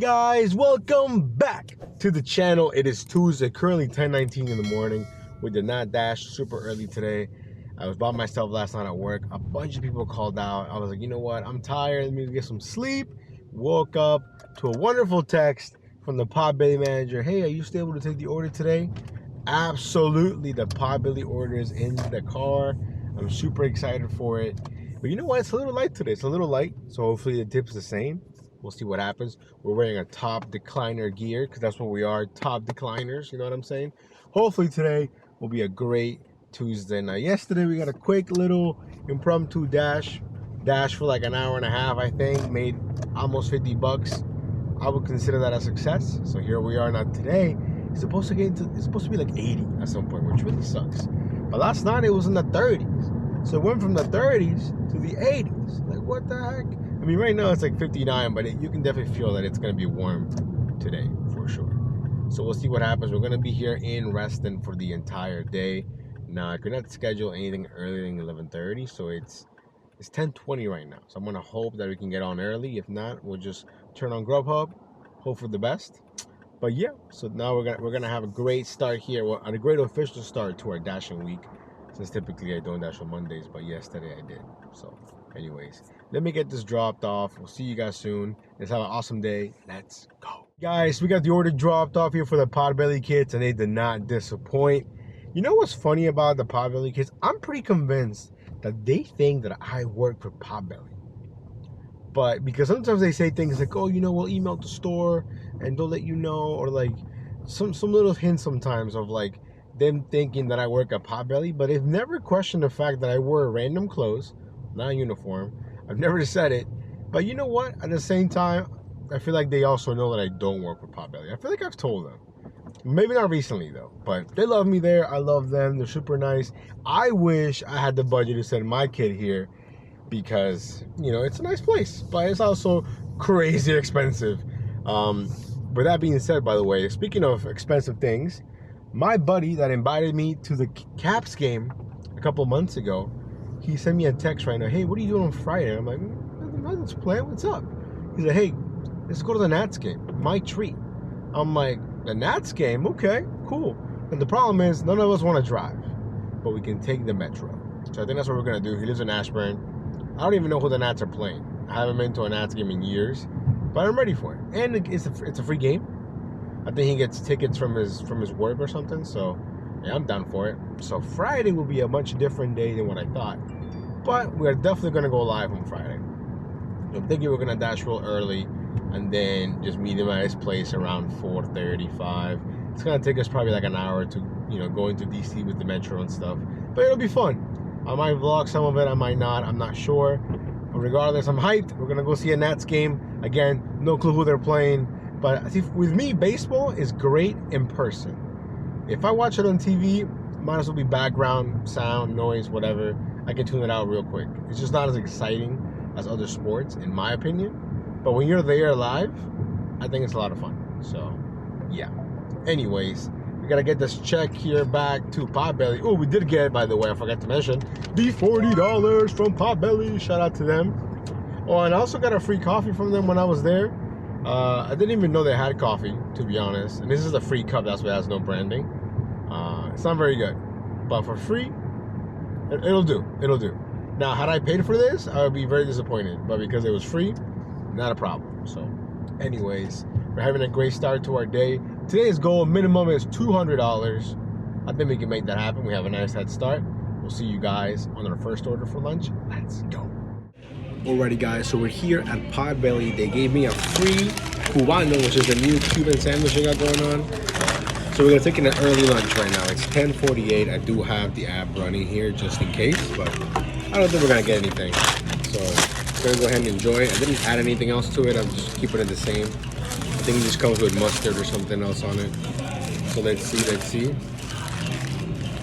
guys, welcome back to the channel. It is Tuesday, currently 10:19 in the morning. We did not dash super early today. I was by myself last night at work. A bunch of people called out. I was like, you know what, I'm tired, let me get some sleep. Woke up to a wonderful text from the Potbelly manager. Hey, are you still able to take the order today? Absolutely, the Potbelly order is in the car. I'm super excited for it. But you know what, it's a little light today. It's a little light, so hopefully the tip's the same. We'll see what happens. We're wearing a top decliner gear because that's what we are, top decliners, you know what I'm saying? Hopefully today will be a great Tuesday. Now yesterday we got a quick little impromptu dash for like an hour and a half, I think, made almost 50 bucks. I would consider that a success. So here we are now. Today it's supposed to be like 80 at some point, which really sucks. But last night it was in the 30s. So it went from the 30s to the 80s. Like, what the heck? I mean, right now it's like 59, but you can definitely feel that it's going to be warm today for sure. So we'll see what happens. We're going to be here in Reston for the entire day. Now, I could not schedule anything earlier than 11:30, so it's 10:20 right now. So I'm going to hope that we can get on early. If not, we'll just turn on Grubhub, hope for the best. But yeah, so now we're gonna have a great start here, well, a great official start to our dashing week. Since typically I don't dash on Mondays, but yesterday I did. So anyways, let me get this dropped off. We'll see you guys soon. Let's have an awesome day. Let's go. Guys, we got the order dropped off here for the Potbelly Kids, and they did not disappoint. You know what's funny about the Potbelly Kids? I'm pretty convinced that they think that I work for Potbelly. But because sometimes they say things like, oh, you know, we'll email the store and they'll let you know, or like some little hints sometimes of like them thinking that I work at Potbelly, but they've never questioned the fact that I wear random clothes, not a uniform. I've never said it. But you know what? At the same time, I feel like they also know that I don't work for Potbelly. I feel like I've told them. Maybe not recently though, but they love me there. I love them. They're super nice. I wish I had the budget to send my kid here because, you know, it's a nice place, but it's also crazy expensive. But that being said, by the way, speaking of expensive things, my buddy that invited me to the Caps game a couple months ago, he sent me a text right now. Hey, what are you doing on Friday? I'm like, nothing's planned. What's up? He said, hey, let's go to the Nats game. My treat. I'm like, the Nats game? Okay, cool. And the problem is, none of us want to drive, but we can take the Metro. So I think that's what we're going to do. He lives in Ashburn. I don't even know who the Nats are playing. I haven't been to a Nats game in years, but I'm ready for it. And it's a free game. I think he gets tickets from his work or something, so yeah, I'm down for it. So Friday will be a much different day than what I thought, but we're definitely gonna go live on Friday. I'm thinking we're gonna dash real early and then just meet him at his place around 4:35. It's gonna take us probably like an hour to, you know, go into DC with the Metro and stuff, but it'll be fun. I might vlog some of it, I might not, I'm not sure. But regardless, I'm hyped. We're gonna go see a Nats game. Again, no clue who they're playing. But see, with me, baseball is great in person. If I watch it on TV, might as well be background, sound, noise, whatever. I can tune it out real quick. It's just not as exciting as other sports, in my opinion. But when you're there live, I think it's a lot of fun. So, yeah. Anyways, we gotta get this check here back to Potbelly. Oh, we did get, by the way, I forgot to mention, the $40 from Potbelly. Shout out to them. Oh, and I also got a free coffee from them when I was there. I didn't even know they had coffee, to be honest. And this is a free cup, that's why it has no branding. It's not very good, but for free, it'll do. It'll do. Now, had I paid for this, I would be very disappointed. But because it was free, not a problem. So, anyways, we're having a great start to our day. Today's goal minimum is $200. I think we can make that happen. We have a nice head start. We'll see you guys on our first order for lunch. Let's go. Alrighty guys, so we're here at Potbelly. They gave me a free Cubano, which is the new Cuban sandwich they got going on. So we're gonna take an early lunch right now. It's 10:48. I do have the app running here just in case, but I don't think we're gonna get anything. So we're gonna go ahead and enjoy it. I didn't add anything else to it. I'm just keeping it the same. I think it just comes with mustard or something else on it. So let's see.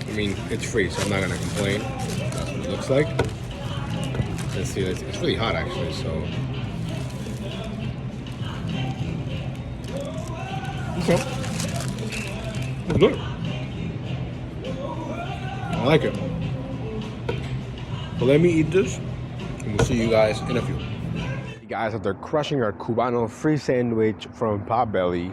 I mean, it's free, so I'm not gonna complain. That's what it looks like. Let's see, it's really hot actually, so. Okay. It's good. I like it. So let me eat this, and we'll see you guys in a few. Guys, after crushing our Cubano free sandwich from Potbelly,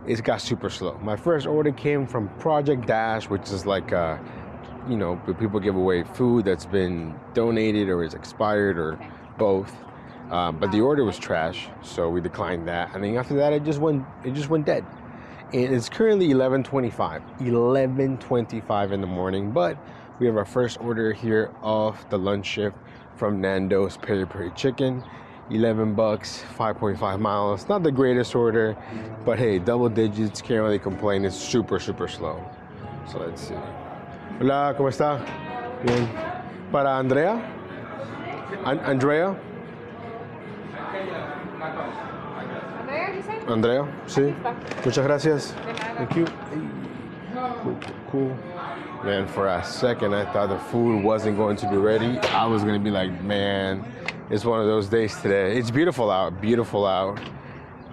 it got super slow. My first order came from Project Dash, which is like you know, people give away food that's been donated or is expired or both. But the order was trash, so we declined that. And then after that, it just went dead. And it's currently 11:25 in the morning. But we have our first order here of the lunch shift from Nando's Peri Peri Chicken. $11, 5.5 miles. Not the greatest order, but hey, double digits, can't really complain. It's super slow. So let's see. Hola, ¿cómo está? Bien. Para Andrea? Andrea? Andrea, sí. Muchas gracias. Thank you. Cool. Man, for a second, I thought the food wasn't going to be ready. I was going to be like, man, it's one of those days today. It's beautiful out.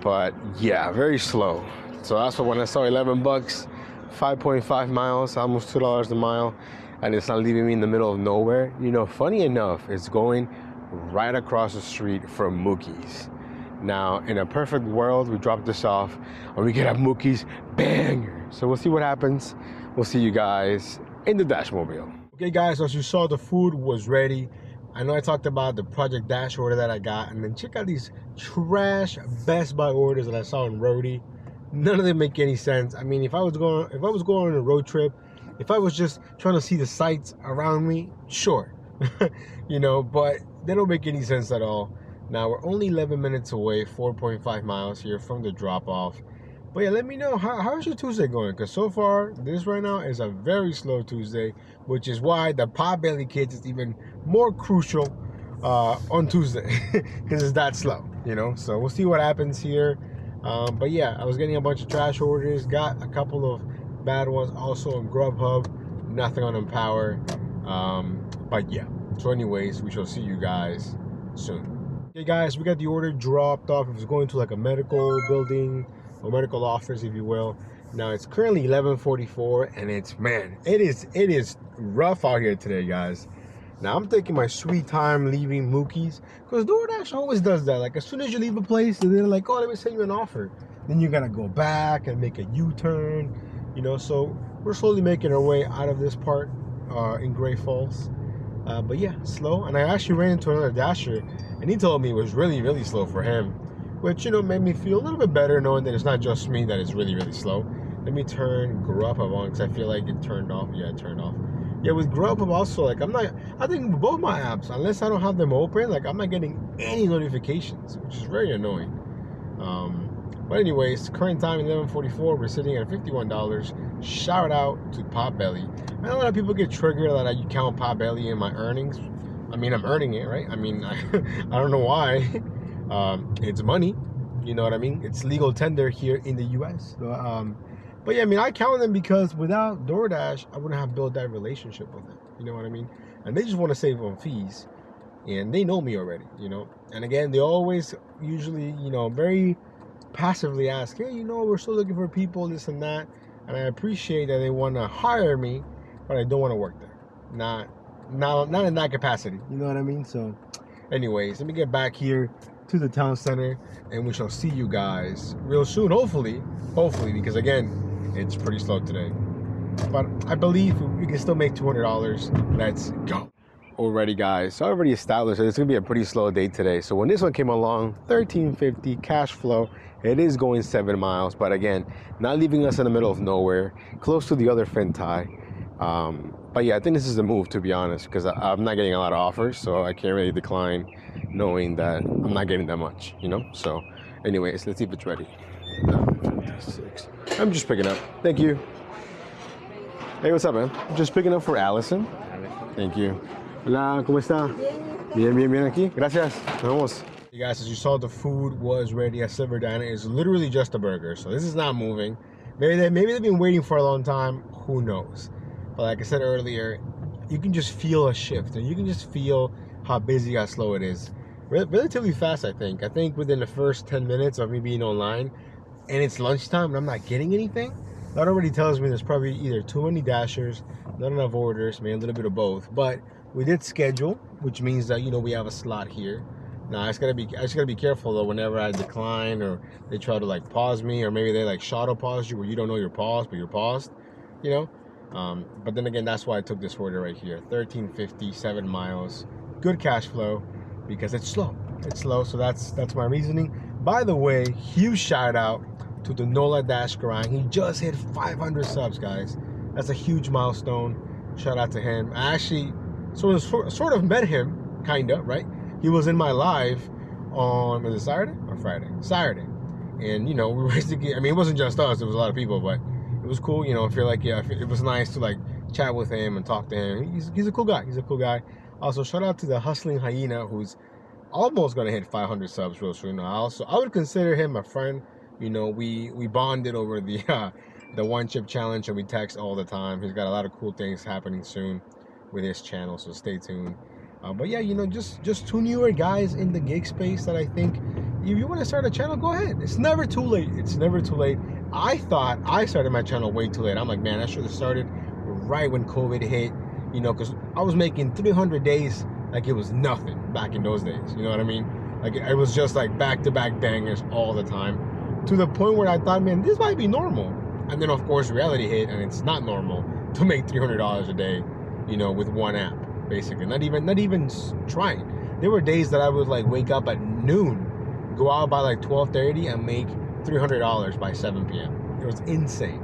But yeah, very slow. So that's what when I saw $11, 5.5 miles, almost $2 a mile, and it's not leaving me in the middle of nowhere. You know, funny enough, it's going right across the street from Mookie's. Now, in a perfect world, we drop this off and we get a Mookie's banger. So we'll see what happens. We'll see you guys in the Dashmobile. Okay, guys, as you saw, the food was ready. I know I talked about the Project Dash order that I got, and then check out these trash Best Buy orders that I saw in Roadie. None of them make any sense. I mean, if I was going on a road trip, if I was just trying to see the sights around me, sure, you know, but they don't make any sense at all. Now we're only 11 minutes away, 4.5 miles here from the drop-off. But yeah, let me know how's your Tuesday going? Because so far, this right now is a very slow Tuesday, which is why the Potbelly Kids is even more crucial on Tuesday because it's that slow, you know. So we'll see what happens here. But yeah, I was getting a bunch of trash orders, got a couple of bad ones also on Grubhub, nothing on Empower. But yeah, so anyways, we shall see you guys soon. Okay guys, we got the order dropped off. It was going to like a medical building or medical office, if you will. Now it's currently 11:44 and it's, man, it is rough out here today, guys. Now I'm taking my sweet time leaving Mookie's because DoorDash always does that. Like as soon as you leave a place, they're like, oh, let me send you an offer. Then you gotta go back and make a U-turn, you know. So we're slowly making our way out of this part in Great Falls. But yeah, slow. And I actually ran into another Dasher, and he told me it was really slow for him, which, you know, made me feel a little bit better knowing that it's not just me that is really slow. Let me turn Grubhub on because I feel like it turned off. Yeah, it turned off. Yeah, with Grubhub also, like I think with both my apps, unless I don't have them open, like I'm not getting any notifications, which is very annoying. But anyways, current time 11:44. We're sitting at $51. Shout out to Potbelly. I know a lot of people get triggered that you count Potbelly in my earnings. I mean, I'm earning it, right? I mean, I don't know why. It's money, you know what I mean? It's legal tender here in the U.S. But yeah, I mean, I count them because without DoorDash, I wouldn't have built that relationship with them. You know what I mean? And they just want to save on fees, and they know me already, you know. And again, they always usually, you know, very passively ask, hey, you know, we're still looking for people, this and that. And I appreciate that they want to hire me, but I don't want to work there. Not in that capacity. You know what I mean? So, anyways, let me get back here to the town center, and we shall see you guys real soon. Hopefully, because again, it's pretty slow today. But I believe we can still make $200. Let's go. Alrighty, guys. So I already established that it's gonna be a pretty slow day today. So when this one came along, $13.50 cash flow. It is going 7 miles, but again, not leaving us in the middle of nowhere, close to the other Fintai. But yeah, I think this is the move, to be honest, because I'm not getting a lot of offers, so I can't really decline knowing that I'm not getting that much, you know? So anyways, let's see if it's ready. 56. I'm just picking up. Thank you. Hey, what's up, man? I'm just picking up for Allison. Thank you. Hola, ¿cómo está? Bien aquí. Gracias. Nos vemos. Hey guys, as you saw, the food was ready at Silver Diner. It's literally just a burger, so this is not moving. Maybe they've been waiting for a long time. Who knows? But like I said earlier, you can just feel a shift, and you can just feel how busy, how slow it is. Relatively fast, I think. I think within the first 10 minutes of me being online, and it's lunchtime, and I'm not getting anything. That already tells me there's probably either too many Dashers, not enough orders, maybe a little bit of both. But we did schedule, which means that, you know, we have a slot here. Now I just gotta be careful though whenever I decline or they try to like pause me, or maybe they like shadow pause you where you don't know you're paused but you're paused, you know. But then again, that's why I took this order right here. 1350, 7 miles, good cash flow because it's slow. It's slow, so that's my reasoning. By the way, huge shout out to the NovaDasher grind. He just hit 500 subs, guys. That's a huge milestone. Shout out to him. I actually sort of met him, kinda, right? He was in my live on, was it Saturday or Friday? Saturday. And, you know, we were basically, I mean, it wasn't just us, it was a lot of people, but it was cool, you know. I feel like, yeah, it was nice to, like, chat with him and talk to him. He's a cool guy. He's a cool guy. Also, shout out to the Hustling Hyena, who's almost going to hit 500 subs real soon. I would consider him a friend. You know, we bonded over the one chip challenge, and we text all the time. He's got a lot of cool things happening soon with his channel, so stay tuned. But yeah, you know, just two newer guys in the gig space that I think if you want to start a channel, go ahead. It's never too late. It's never too late. I thought I started my channel way too late. I'm like, man, I should have started right when COVID hit, you know, because I was making 300 days like it was nothing back in those days. You know what I mean? Like, it was just like back-to-back bangers all the time, to the point where I thought, man, this might be normal. And then, of course, reality hit, and it's not normal to make $300 a day, you know, with one app. Basically, not even trying. There were days that I would like wake up at noon, go out by like 12:30, and make $300 by 7 p.m. It was insane.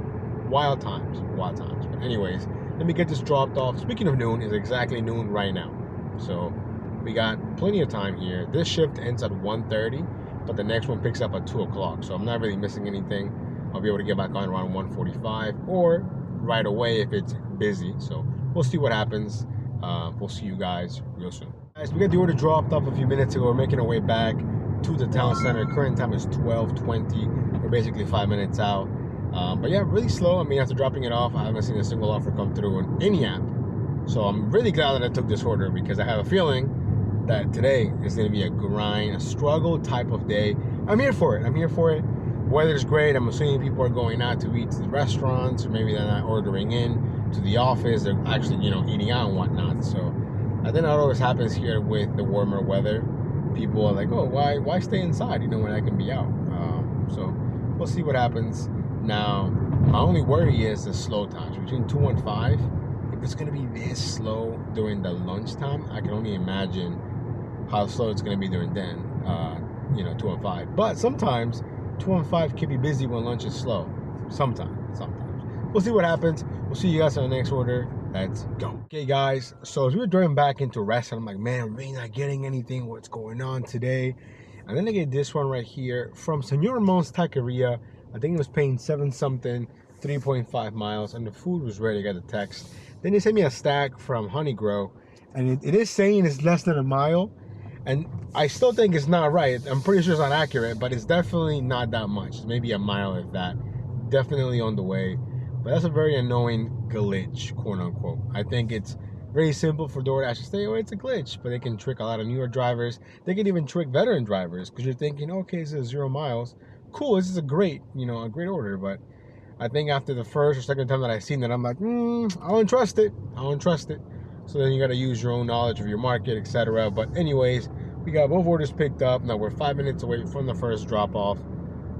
Wild times. But anyways, let me get this dropped off. Speaking of noon, it's exactly noon right now, so we got plenty of time here. This shift ends at 1:30, but the next one picks up at 2 o'clock, so I'm not really missing anything. I'll be able to get back on around 1:45 or right away if it's busy. So we'll see what happens. We'll see you guys real soon. Guys, we got the order dropped off a few minutes ago. We're making our way back to the town center. Current time is 12:20. We're basically 5 minutes out. But yeah, really slow. I mean, after dropping it off, I haven't seen a single offer come through on any app. So I'm really glad that I took this order, because I have a feeling that today is going to be a grind, a struggle type of day. I'm here for it. Weather's great. I'm assuming people are going out to eat to the restaurants, or maybe they're not ordering in to the office. They're actually, you know, eating out and whatnot. So I think that always happens here with the warmer weather. People are like, oh, why stay inside, you know, when I can be out? So we'll see what happens. Now, my only worry is the slow times between 2 and 5. If it's going to be this slow during the lunchtime, I can only imagine how slow it's going to be during then, you know, 2 and 5. But sometimes 2 and 5 can be busy when lunch is slow. Sometimes. We'll see what happens. We'll see you guys on the next order. Let's go. Okay, guys. So as we were driving back into restaurant, I'm like, man, I'm really not getting anything. What's going on today? And then I get this one right here from Senor Ramon's Taqueria. I think it was paying 7 something, 3.5 miles, and the food was ready. I got the text. Then they sent me a stack from Honey Grow, and it is saying it's less than a mile. And I still think it's not right. I'm pretty sure it's not accurate, but it's definitely not that much. It's maybe a mile, if that. Definitely on the way. But that's a very annoying glitch, quote unquote. I think it's very simple for Doordash to say, oh, it's a glitch. But they can trick a lot of newer drivers. They can even trick veteran drivers, because you're thinking, okay, this is 0 miles. Cool, this is a great order. But I think after the first or second time that I've seen it, I'm like, I don't trust it. So then you got to use your own knowledge of your market, etc. But anyways, we got both orders picked up. Now we're 5 minutes away from the first drop off.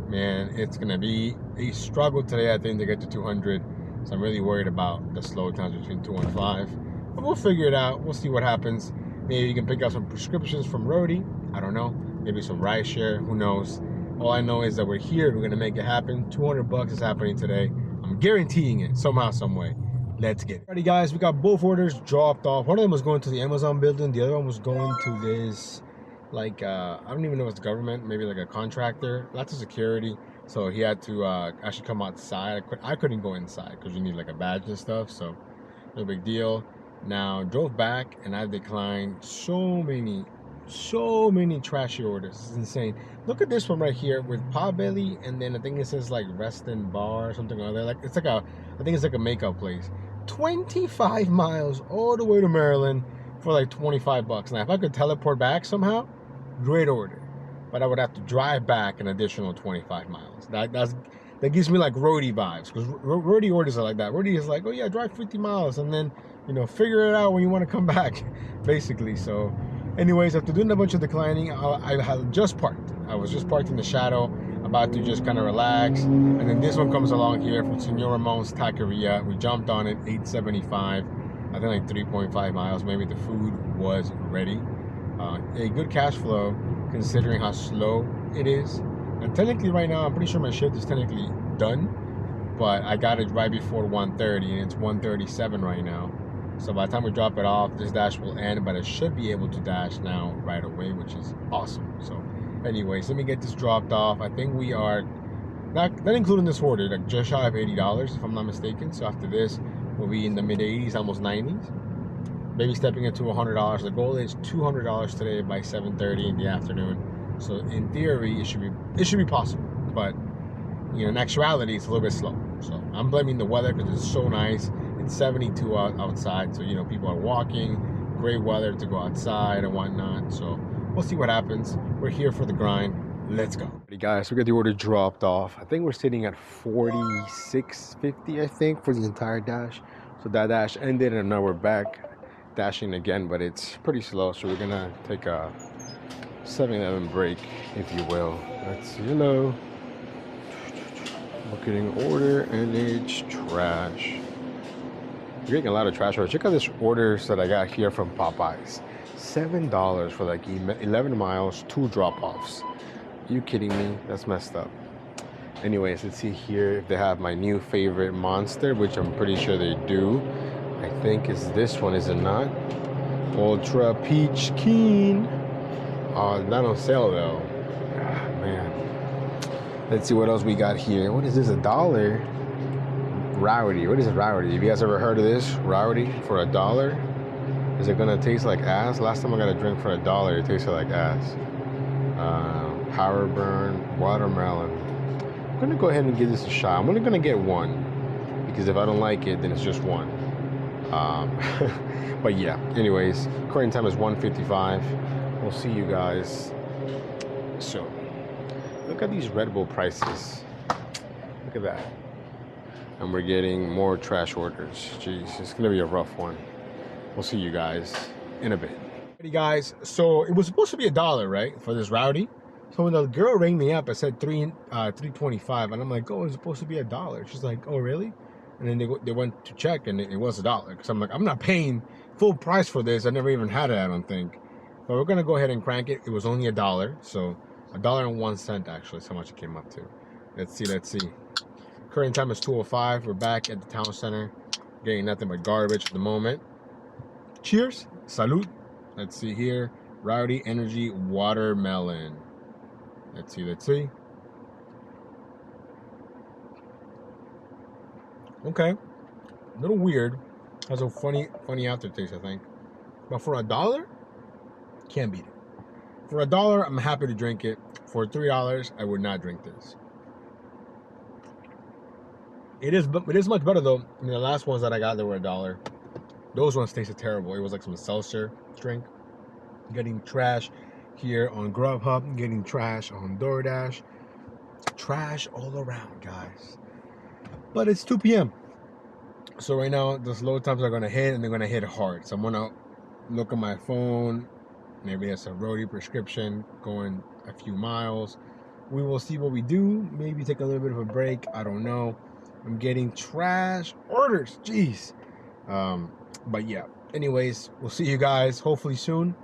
Man, it's gonna be a struggle today, I think, to get to 200. So I'm really worried about the slow times between 2 and 5. But we'll figure it out. We'll see what happens. Maybe you can pick up some prescriptions from Rody. I don't know. Maybe some Rideshare. Who knows? All I know is that we're here. We're gonna make it happen. 200 bucks is happening today. I'm guaranteeing it somehow, some way. Let's get it. Alrighty, guys, we got both orders dropped off. One of them was going to the Amazon building. The other one was going to this, like, I don't even know if it's government, maybe like a contractor. Lots of security. So he had to actually come outside. I couldn't go inside because you need like a badge and stuff. So no big deal. Now, drove back and I declined so many trashy orders. It's insane. Look at this one right here with Potbelly, and then I think it says like Rest and Bar or something like that. Like, it's like I think it's like a makeup place. 25 miles all the way to Maryland for like 25 bucks. Now, if I could teleport back somehow, great order. But I would have to drive back an additional 25 miles. That gives me like Rody vibes, because Rody orders are like that. Rody is like, oh yeah, drive 50 miles and then, you know, figure it out when you want to come back, basically. So Anyways, after doing a bunch of declining, I had just parked. I was just parked in the shadow, about to just kind of relax. And then this one comes along here from Senor Ramon's Taqueria. We jumped on it, $8.75. I think like 3.5 miles. Maybe the food was ready. A good cash flow considering how slow it is. And technically right now, I'm pretty sure my shift is technically done. But I got it right before 1:30 and it's 1:37 right now. So by the time we drop it off, this dash will end, but I should be able to dash now right away, which is awesome. So anyways, let me get this dropped off. I think we are, not including this order, like just shy of $80 if I'm not mistaken. So after this, we'll be in the mid 80s, almost 90s. Maybe stepping into $100. The goal is $200 today by 7:30 in the afternoon. So in theory, it should be possible. But you know, in actuality, it's a little bit slow. So I'm blaming the weather because it's so nice. It's 72 outside, so you know people are walking. Great weather to go outside and whatnot. So we'll see what happens. We're here for the grind. Let's go. Hey guys, we got the order dropped off. I think we're sitting at $46.50, I think, for the entire dash. So that dash ended, and now we're back dashing again, but it's pretty slow. So we're gonna take a 7-11 break, if you will. That's yellow. Marketing order, and it's trash. You're getting a lot of trash orders. Check out this orders that I got here from Popeyes. $7 for like 11 miles, 2 drop-offs. You kidding me? That's messed up. Anyways, let's see here if they have my new favorite monster, which I'm pretty sure they do. I think it's this one, is it not? Ultra Peach Keen. Not on sale though. Ah, man. Let's see what else we got here. What is this, $1? Rowdy. What is Rowdy? Have you guys ever heard of this? Rowdy for $1? Is it gonna taste like ass? Last time I got a drink for $1, it tasted like ass. Power Burn, watermelon. I'm gonna go ahead and give this a shot. I'm only gonna get one because if I don't like it, then it's just one. But yeah. Anyways, current time is 1:55. We'll see you guys soon. Look at these Red Bull prices. Look at that. And we're getting more trash orders. Jeez, it's gonna be a rough one. We'll see you guys in a bit. Hey guys, so it was supposed to be $1, right, for this Rowdy. So when the girl rang me up, I said $3.25, and I'm like, oh, it's supposed to be $1. She's like, oh, really? And then they went to check, and it was $1. Because I'm like, I'm not paying full price for this. I never even had it, I don't think. But we're gonna go ahead and crank it. It was only $1, so $1.01 actually is how much it came up to. Let's see. Current time is 2:05. We're back at the town center, getting nothing but garbage at the moment. Cheers, salud. Let's see here, Rowdy Energy Watermelon. Let's see. Okay, a little weird. Has a funny aftertaste, I think. But for $1, can't beat it. For $1, I'm happy to drink it. For $3, I would not drink this. It is much better though. I mean, the last ones that I got, they were $1. Those ones tasted terrible. It was like some seltzer drink. Getting trash here on Grubhub. Getting trash on Doordash. Trash all around, guys. But it's 2 p.m. So right now, the slow times are gonna hit, and they're gonna hit hard. So I'm gonna look at my phone. Maybe it's a roadie prescription going a few miles. We will see what we do. Maybe take a little bit of a break. I don't know. I'm getting trash orders. Jeez. But yeah. Anyways, we'll see you guys hopefully soon.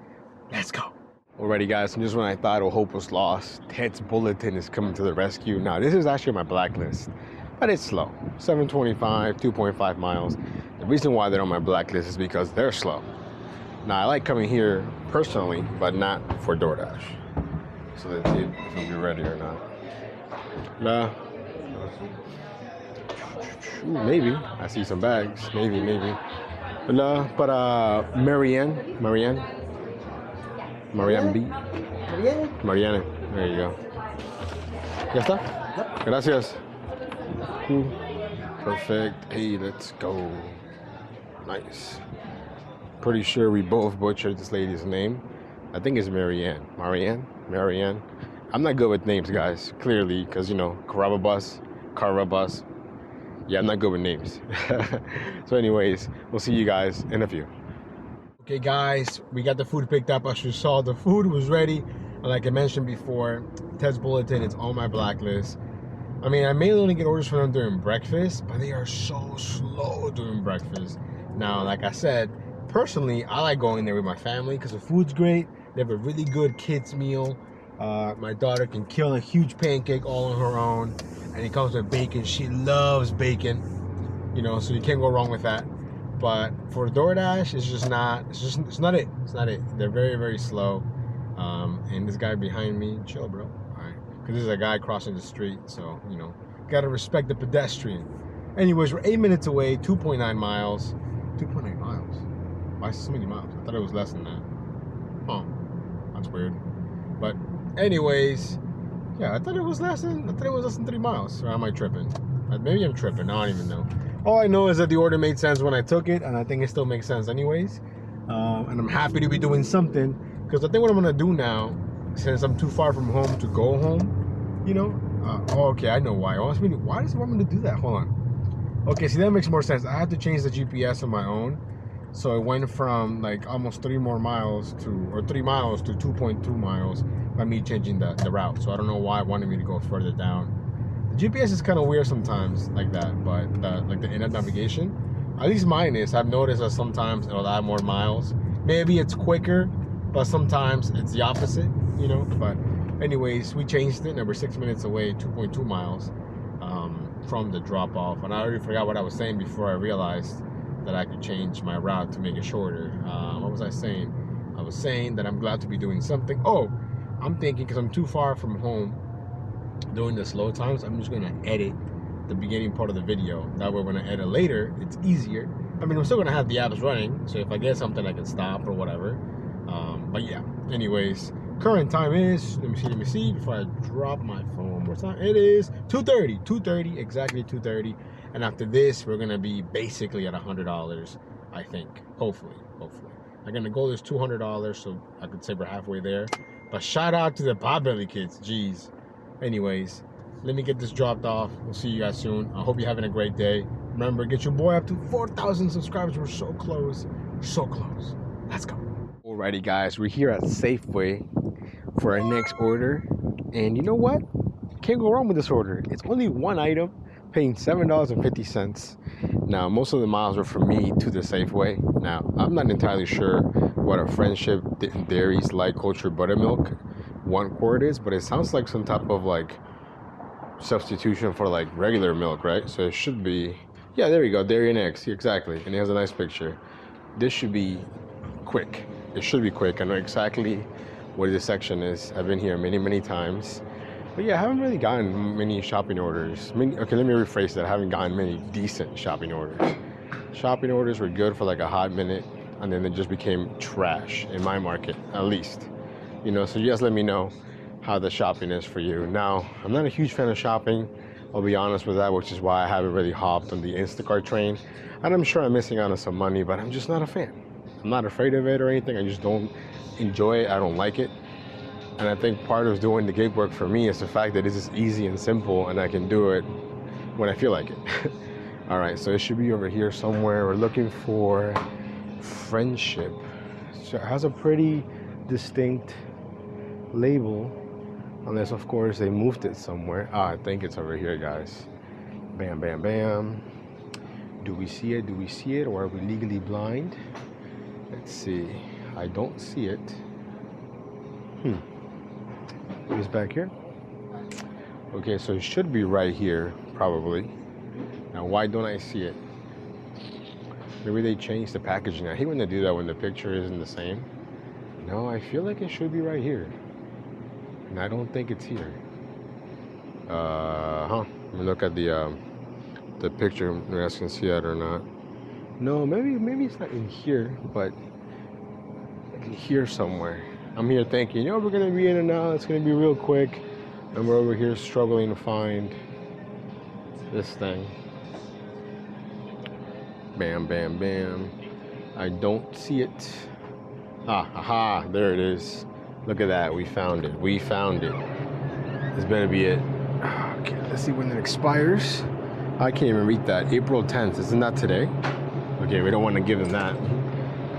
Let's go. Alrighty, guys. And just when I thought all hope was lost, Ted's Bulletin is coming to the rescue. Now, this is actually my blacklist, but it's slow. 7:25, 2.5 miles. The reason why they're on my blacklist is because they're slow. Now, I like coming here personally, but not for DoorDash. So let's see if we'll be ready or not. Nah. Ooh, maybe. I see some bags. Maybe. But Marianne B. Marianne. There you go. ¿Ya está? Yep. Gracias. Cool. Perfect. Hey, let's go. Nice. Pretty sure we both butchered this lady's name. I think it's Marianne. Marianne. I'm not good with names, guys. Clearly, because, you know, Carabas. Yeah, I'm not good with names. So anyways, we'll see you guys in a few. Okay guys, we got the food picked up. As you saw, the food was ready. And like I mentioned before, Ted's Bulletin is on my blacklist. I mean, I mainly only get orders from them during breakfast, but they are so slow during breakfast. Now, like I said, personally, I like going there with my family because the food's great. They have a really good kids meal. My daughter can kill a huge pancake all on her own, and it comes with bacon. She loves bacon, you know, so you can't go wrong with that. But for DoorDash, it's not it. It's not it. They're very, very slow. And this guy behind me, chill, bro. All right, because there's a guy crossing the street, so you know, gotta respect the pedestrian. Anyways, we're 8 minutes away, 2.9 miles. 2.9 miles. Why so many miles? I thought it was less than that. Huh? That's weird. But anyways, yeah, I thought it was less than 3 miles. Or am I tripping? Maybe I'm tripping. I don't even know. All I know is that the order made sense when I took it, and I think it still makes sense anyways. And I'm happy to be doing something, because I think what I'm gonna do now, since I'm too far from home to go home, you know. Okay, I know why. Why does it want me to do that? Hold on. Okay, see, that makes more sense. I had to change the GPS on my own, so it went from like almost 3 miles to 2.2 miles by me changing the route. So I don't know why it wanted me to go further down. The GPS is kind of weird sometimes like that, but like the in-app navigation, at least mine is. I've noticed that sometimes it'll add more miles. Maybe it's quicker, but sometimes it's the opposite, you know. But anyways, we changed it, and we're 6 minutes away, 2.2 miles from the drop-off. And I already forgot what I was saying before I realized that I could change my route to make it shorter. What was I saying? I was saying that I'm glad to be doing something. Oh, I'm thinking, because I'm too far from home during the slow times, I'm just gonna edit the beginning part of the video. That way when I edit later, it's easier. I mean, I'm still gonna have the apps running, so if I get something I can stop or whatever. But yeah, anyways, current time is, let me see before I drop my phone. What's time? It is 2:30, exactly 2:30. And after this, we're gonna be basically at $100, I think. Hopefully. I'm gonna goal is $200, so I could say we're halfway there. But shout out to the Potbelly Kids, jeez. Anyways, let me get this dropped off. We'll see you guys soon. I hope you're having a great day. Remember, get your boy up to 4,000 subscribers. We're so close. So close. Let's go. Alrighty, guys. We're here at Safeway for our next order. And you know what? Can't go wrong with this order. It's only one item, paying $7.50. Now, most of the miles are from me to the Safeway. Now, I'm not entirely sure what a Friendship Dairy's Light Culture Buttermilk 1 quart is, but it sounds like some type of like substitution for like regular milk, right? So it should be, yeah, there we go, Dairy and Eggs, exactly. And it has a nice picture. This should be quick. It should be quick. I know exactly what this section is. I've been here many times. But yeah, I haven't really gotten many shopping orders. Okay, let me rephrase that. I haven't gotten many decent shopping orders. Shopping orders were good for like a hot minute, and then they just became trash in my market, at least. You know, so you guys let me know how the shopping is for you. Now, I'm not a huge fan of shopping, I'll be honest with that, which is why I haven't really hopped on the Instacart train. And I'm sure I'm missing out on some money, but I'm just not a fan. I'm not afraid of it or anything. I just don't enjoy it. I don't like it. And I think part of doing the gig work for me is the fact that it's just easy and simple, and I can do it when I feel like it. All right, so it should be over here somewhere. We're looking for Friendship. So it has a pretty distinct label, unless of course they moved it somewhere. I think it's over here, guys. Bam. Do we see it, or are we legally blind? Let's see. I don't see it. It's back here. Okay, so it should be right here, probably. Now, why don't I see it? Maybe they changed the packaging. I hate when they do that when the picture isn't the same. No, I feel like it should be right here. And I don't think it's here. Let me look at the picture. You guys can see that or not. No, maybe it's not in here, but here somewhere. I'm here thinking, you know, we're gonna be in and out. It's gonna be real quick, and we're over here struggling to find this thing. Bam. I don't see it. Aha, there it is. Look at that, we found it. This better be it. Okay, let's see when it expires. I can't even read that. April 10th, isn't that today? Okay, we don't want to give them that.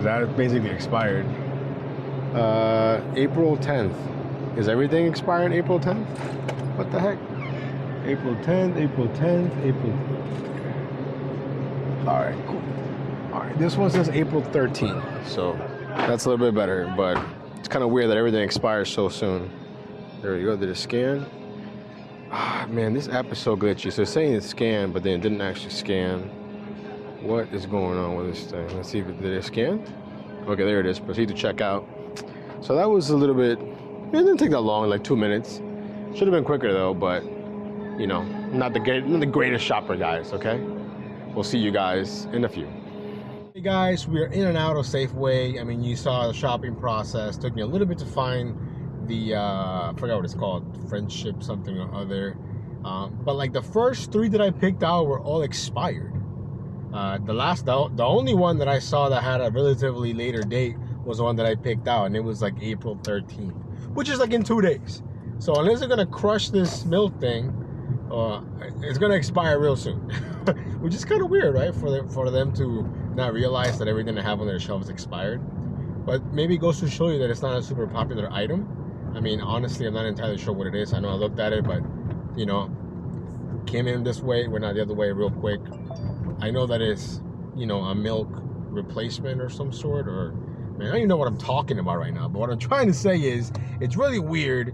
That basically expired. April 10th. Is everything expiring April 10th? What the heck? April 10th, April 10th, April. Alright, cool. Alright, this one says April 13th, so that's a little bit better, but it's kind of weird that everything expires so soon. There we go, did it scan? Ah, man, this app is so glitchy. So it's saying it scanned, but then it didn't actually scan. What is going on with this thing? Let's see if it did it scan. Okay, there it is. Proceed to check out. So that was a little bit, it didn't take that long, like 2 minutes. Should have been quicker though, but you know, not the greatest shopper, guys, okay? We'll see you guys in a few. Hey guys, we are in and out of Safeway. I mean, you saw the shopping process. Took me a little bit to find the, I forgot what it's called, friendship something or other. But like the first 3 that I picked out were all expired. The only one that I saw that had a relatively later date was the one that I picked out, and it was like April 13th, which is like in 2 days. So unless they're gonna crush this milk thing, it's gonna expire real soon, which is kind of weird, right? For them to not realize that everything they have on their shelves expired. But maybe it goes to show you that it's not a super popular item. I mean, honestly, I'm not entirely sure what it is. I know I looked at it, but you know, came in this way, went out the other way real quick. I know that it's, you know, a milk replacement or some sort, or man, I don't even know what I'm talking about right now. But what I'm trying to say is, it's really weird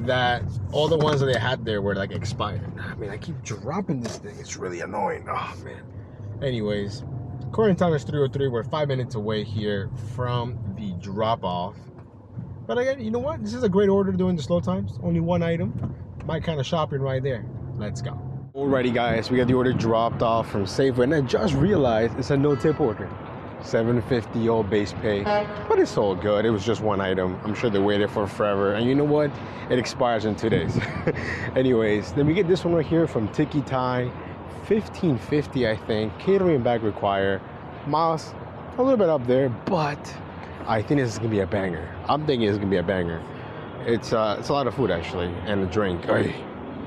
that all the ones that they had there were like expired. I mean, I keep dropping this thing. It's really annoying. Oh man. Anyways, current time is 3:03. We're 5 minutes away here from the drop off. But again, you know what? This is a great order during the slow times. Only one item. My kind of shopping right there. Let's go. Alrighty guys, we got the order dropped off from Safeway, and I just realized it's a no tip order. $7.50 all base pay, but it's all good. It was just one item. I'm sure they waited for forever, and you know what? It expires in 2 days. Anyways, then we get this one right here from Tiki Thai, $15.50 I think. Catering bag required. Miles a little bit up there, but I think this is gonna be a banger. I'm thinking it's gonna be a banger. It's a lot of food actually, and the drink.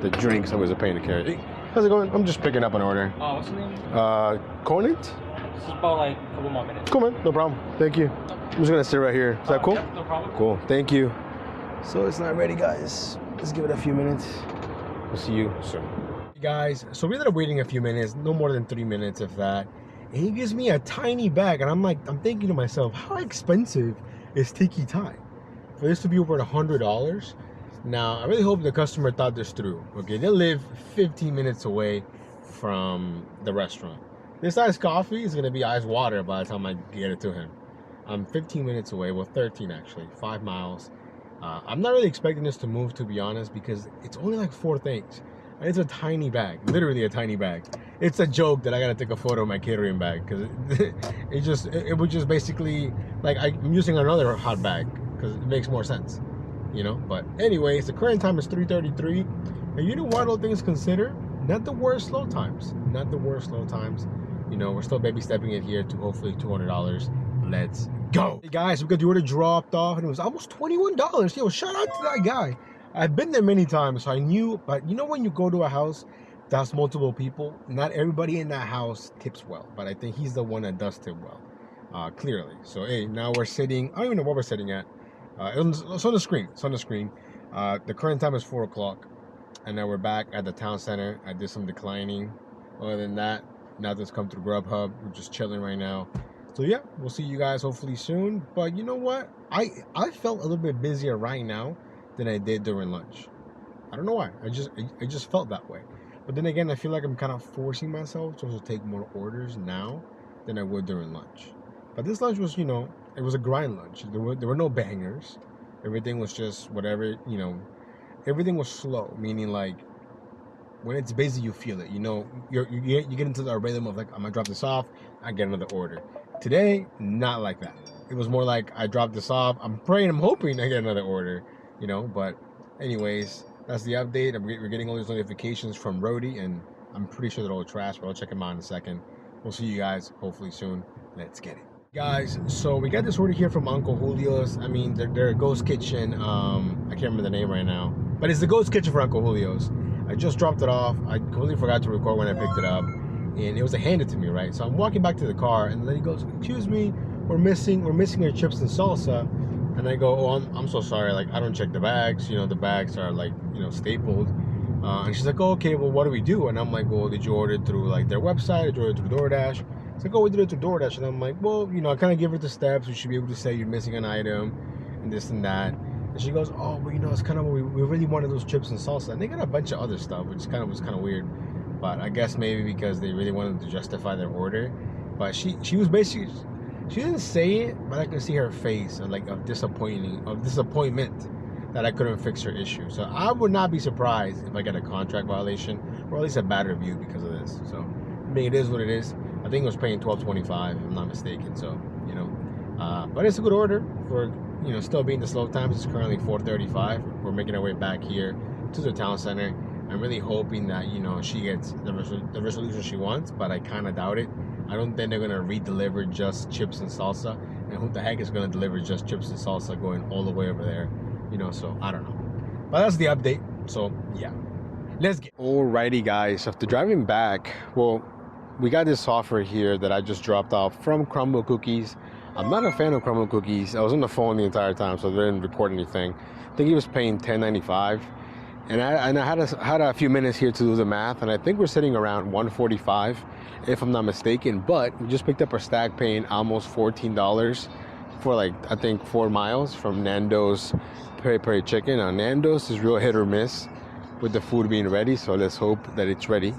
The drink's always a pain to carry. How's it going? I'm just picking up an order. What's the name? Cornet? This is about like a couple more minutes. Cool, man. No problem. Thank you. I'm just gonna sit right here. Is that cool? Yep, no problem. Cool. Thank you. So it's not ready, guys. Let's give it a few minutes. We'll see you soon. Hey guys, so we ended up waiting a few minutes, no more than 3 minutes if that. And he gives me a tiny bag, and I'm thinking to myself, how expensive is Tiki Thai? For this to be over $100? Now, I really hope the customer thought this through. Okay, they live 15 minutes away from the restaurant. This iced coffee is gonna be iced water by the time I get it to him. I'm 15 minutes away, well 13 actually, 5 miles. I'm not really expecting this to move, to be honest, because it's only like 4 things. And it's a tiny bag, literally a tiny bag. It's a joke that I gotta take a photo of my catering bag, because it would just basically, like I'm using another hot bag, because it makes more sense. You know, but anyways, the current time is 3:33, and you know what, all things considered, not the worst slow times, not the worst slow times. You know, we're still baby stepping it here to hopefully $200. Let's go. Hey guys, we got the order dropped off, and it was almost $21. Yo, shout out to that guy. I've been there many times, so I knew, but you know when you go to a house that has multiple people, not everybody in that house tips well, but I think he's the one that does tip well, clearly. So hey, now we're sitting, I don't even know what we're sitting at. It's on the screen. It's on the screen. The current time is 4 o'clock, and now we're back at the town center. I did some declining. Other than that, nothing's come through Grubhub. We're just chilling right now. So yeah, we'll see you guys hopefully soon. But you know what? I felt a little bit busier right now than I did during lunch. I don't know why. I just felt that way. But then again, I feel like I'm kind of forcing myself to also take more orders now than I would during lunch. But this lunch was, you know, it was a grind lunch. There were no bangers. Everything was just whatever, you know. Everything was slow, meaning like when it's busy, you feel it. You know, you get into the rhythm of like, I'm gonna drop this off, I get another order. Today, not like that. It was more like I dropped this off. I'm praying, I'm hoping I get another order. You know, but anyways, that's the update. We're getting all these notifications from Rody, and I'm pretty sure they're all trash, but I'll check them out in a second. We'll see you guys hopefully soon. Let's get it. Guys, so we got this order here from Uncle Julio's. I mean, they're a ghost kitchen. I can't remember the name right now, but it's the ghost kitchen for Uncle Julio's. I just dropped it off. I completely forgot to record when I picked it up, and it was handed to me, right? So I'm walking back to the car, and the lady goes, "Excuse me, we're missing our chips and salsa. And I go, oh, I'm so sorry. Like, I don't check the bags. You know, the bags are like, you know, stapled. And she's like, oh, okay, well, what do we do? And I'm like, well, did you order it through like their website? Did you order it through DoorDash? It's like, oh, we did it through DoorDash. And I'm like, well, you know, I kind of give her the steps. You should be able to say you're missing an item and this and that. And she goes, oh, well, you know, it's kind of, we really wanted those chips and salsa. And they got a bunch of other stuff, which was kind of weird. But I guess maybe because they really wanted to justify their order. But she was basically, she didn't say it, but I could see her face of like of disappointment that I couldn't fix her issue. So I would not be surprised if I get a contract violation or at least a bad review because of this. So I mean, it is what it is. I think it was paying $12.25 if I'm not mistaken. So you know, but it's a good order for, you know, still being the slow times. It's currently 4:35. We're making our way back here to the town center. I'm really hoping that, you know, she gets the resolution she wants, but I kind of doubt it. I don't think they're gonna re-deliver just chips and salsa, and who the heck is gonna deliver just chips and salsa going all the way over there, you know? So I don't know, but that's the update. So yeah, let's get. Alrighty, guys. After driving back, well, we got this offer here that I just dropped off from Crumble Cookies. I'm not a fan of Crumble Cookies. I was on the phone the entire time, so they didn't record anything. I think he was paying $10.95. And I had a few minutes here to do the math, and I think we're sitting around $145, if I'm not mistaken. But we just picked up our stack, paying almost $14 for like, I think 4 miles from Nando's Peri Peri Chicken. Now Nando's is real hit or miss with the food being ready, so let's hope that it's ready.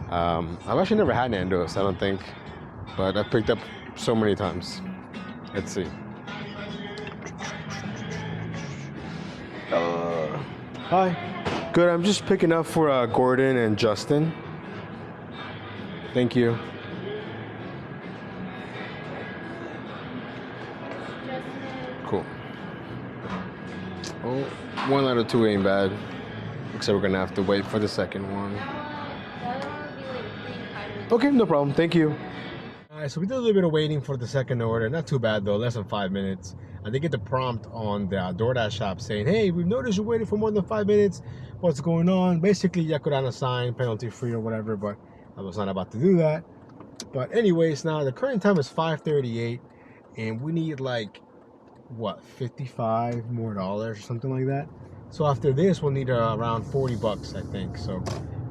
I've actually never had Nando's, I don't think, but I've picked up so many times. Let's see. Hi. Good, I'm just picking up for Gordon and Justin. Thank you. Cool. Oh, 1 out of 2 ain't bad. Except we're gonna have to wait for the second one. Okay, no problem, thank you. Alright, so we did a little bit of waiting for the second order. Not too bad though, less than 5 minutes. I did get the prompt on the DoorDash shop saying, hey, we've noticed you're waiting for more than 5 minutes. What's going on? Basically, you could on a sign, penalty free or whatever, but I was not about to do that. But anyways, now the current time is 5:38, and we need like, what, $55 more or something like that. So after this, we'll need around $40, I think. So,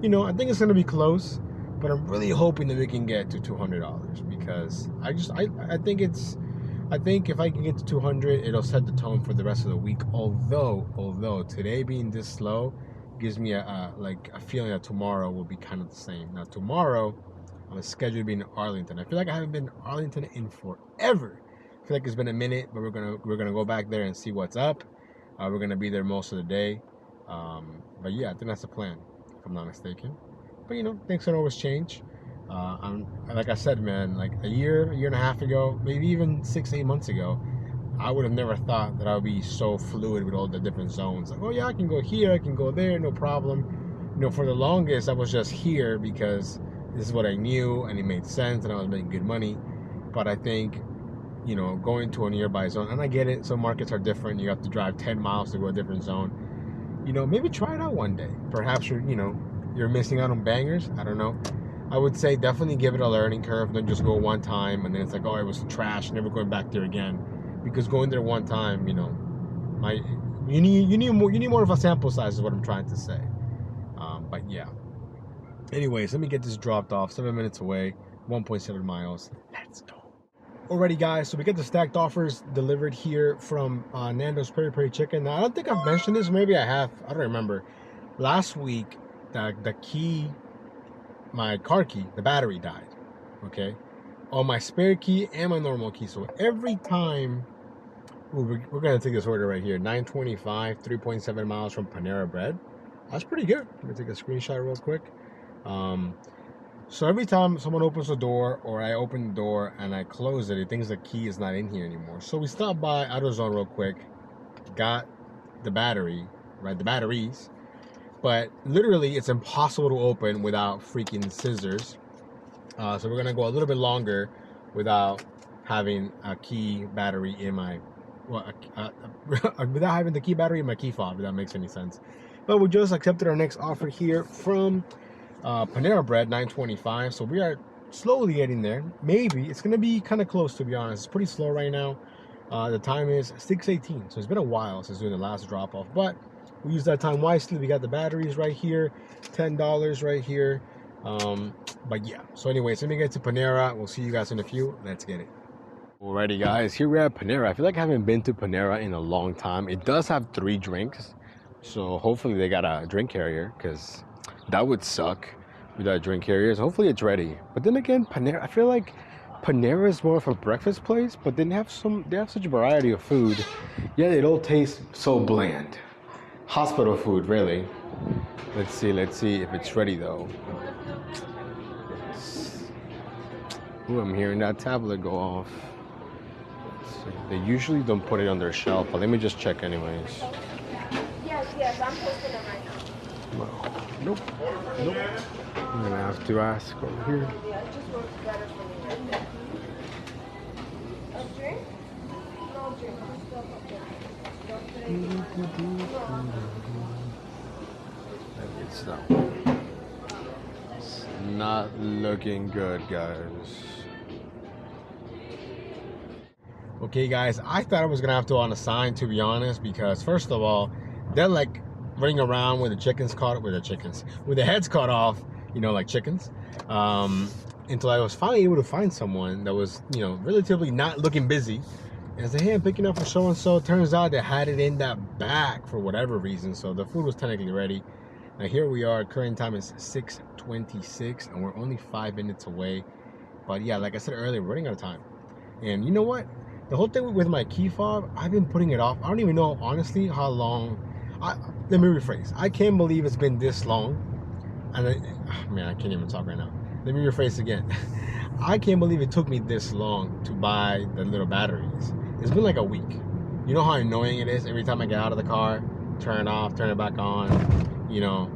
you know, I think it's gonna be close, but I'm really hoping that we can get to $200 because I think if I can get to 200, it'll set the tone for the rest of the week. Although today being this slow gives me a feeling that tomorrow will be kind of the same. Now tomorrow, I'm scheduled to be in Arlington. I feel like I haven't been in Arlington in forever. I feel like it's been a minute, but we're gonna go back there and see what's up. We're gonna be there most of the day. But yeah, I think that's the plan, if I'm not mistaken. But you know, things can always change. Like I said, man, like a year and a half ago, maybe even 6-8 months ago, I would have never thought that I would be so fluid with all the different zones. Like, oh yeah, I can go here, I can go there, no problem. You know, for the longest, I was just here because this is what I knew and it made sense and I was making good money. But I think, you know, going to a nearby zone, and I get it, some markets are different. You have to drive 10 miles to go to a different zone. You know, maybe try it out one day. Perhaps you're missing out on bangers. I don't know. I would say definitely give it a learning curve. Don't just go one time and then it's like, oh, it was trash, never going back there again. Because going there one time, you know, you need more of a sample size is what I'm trying to say. But yeah. Anyways, let me get this dropped off. 7 minutes away, 1.7 miles. Let's go. Alrighty, guys. So we get the stacked offers delivered here from Nando's Peri Peri Chicken. Now I don't think I've mentioned this. Maybe I have. I don't remember. Last week, the key, my car key, the battery died. Okay, on my spare key and my normal key. So every time, we're gonna take this order right here. 925, 3.7 miles from Panera Bread. That's pretty good. Let me take a screenshot real quick. So every time someone opens the door or I open the door and I close it, it thinks the key is not in here anymore. So we stopped by AutoZone real quick, got the battery, right? The batteries. But literally, it's impossible to open without freaking scissors. So we're gonna go a little bit longer without having a key battery in my, without having the key battery in my key fob, if that makes any sense. But we just accepted our next offer here from Panera Bread, $9.25. So we are slowly getting there. Maybe it's gonna be kind of close, to be honest. It's pretty slow right now. The time is 6:18, so it's been a while since doing the last drop off, but we use that time wisely. We got the batteries right here, $10 right here. But yeah, so anyways, let me get to Panera. We'll see you guys in a few. Let's get it. Alrighty guys, here we're at Panera. I feel like I haven't been to Panera in a long time. It does have 3 drinks, so hopefully they got a drink carrier, because that would suck without drink carriers. Hopefully it's ready. But then again, Panera, I feel like Panera is more of a breakfast place, but they have such a variety of food, yet it all tastes so bland. Hospital food, really. Let's see if it's ready though. Ooh, I'm hearing that tablet go off. They usually don't put it on their shelf, but let me just check anyways. Yes, I'm posting it right now. Nope. I'm gonna have to ask over here. Yeah, it just works better for me right there. A drink? No drink. It's not looking good, guys. Okay, guys, I thought I was gonna have to on a sign, to be honest, because first of all, they're like running around with the heads cut off, you know, like chickens. Until I was finally able to find someone that was, you know, relatively not looking busy. And I said, hey, I'm picking up for so and so. Turns out they had it in that bag for whatever reason, so the food was technically ready. Now here we are. Current time is 6:26, and we're only 5 minutes away. But yeah, like I said earlier, we're running out of time. And you know what? The whole thing with my key fob, I've been putting it off. I don't even know, honestly, how long. Let me rephrase. I can't believe it's been this long. And man, I can't even talk right now. Let me rephrase again. I can't believe it took me this long to buy the little batteries. It's been like a week. You know how annoying it is every time I get out of the car, turn it off, turn it back on. You know,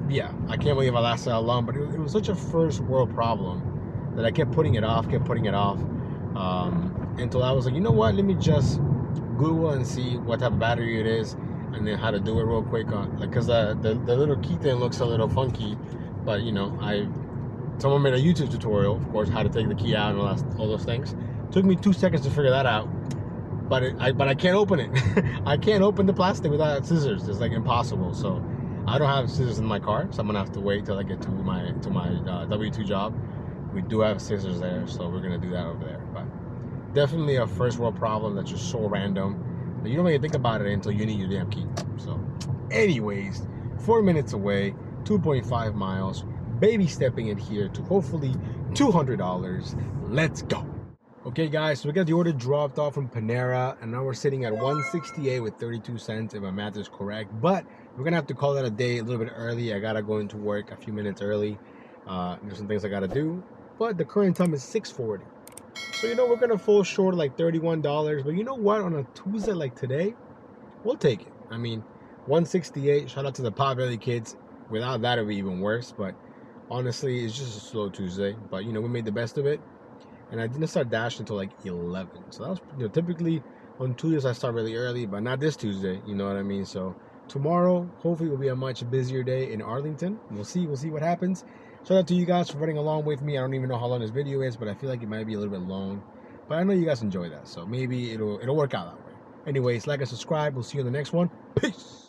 yeah, I can't believe I lasted that long. But it was such a first world problem that I kept putting it off, until I was like, you know what? Let me just Google and see what type of battery it is, and then how to do it real quick. Because the little key thing looks a little funky, but you know, someone made a YouTube tutorial, of course, how to take the key out and all those things. Took me 2 seconds to figure that out, but I can't open it. I can't open the plastic without scissors. It's like impossible. So I don't have scissors in my car, so I'm gonna have to wait till I get to my W2 job. We do have scissors there, so we're gonna do that over there. But definitely a first world problem that's just so random that you don't even think about it until you need your damn key. So anyways, 4 minutes away, 2.5 miles, baby stepping in here to hopefully $200. Let's go. Okay guys, so we got the order dropped off from Panera, and now we're sitting at 168 with 32 cents if my math is correct. But we're gonna have to call that a day a little bit early. I gotta go into work a few minutes early. There's some things I gotta do, but the current time is 6:40. So you know, we're gonna fall short like $31, but you know what, on a Tuesday like today, we'll take it. I mean, 168, shout out to the Potbelly Kids. Without that, it would be even worse, but honestly, it's just a slow Tuesday. But you know, we made the best of it, and I didn't start dashing until like 11. So that was, you know, typically on Tuesdays I start really early, but not this Tuesday, you know what I mean? So tomorrow, hopefully, will be a much busier day in Arlington. We'll see what happens. Shout out to you guys for running along with me. I don't even know how long this video is, but I feel like it might be a little bit long. But I know you guys enjoy that, so maybe it'll work out that way. Anyways, like and subscribe. We'll see you in the next one. Peace.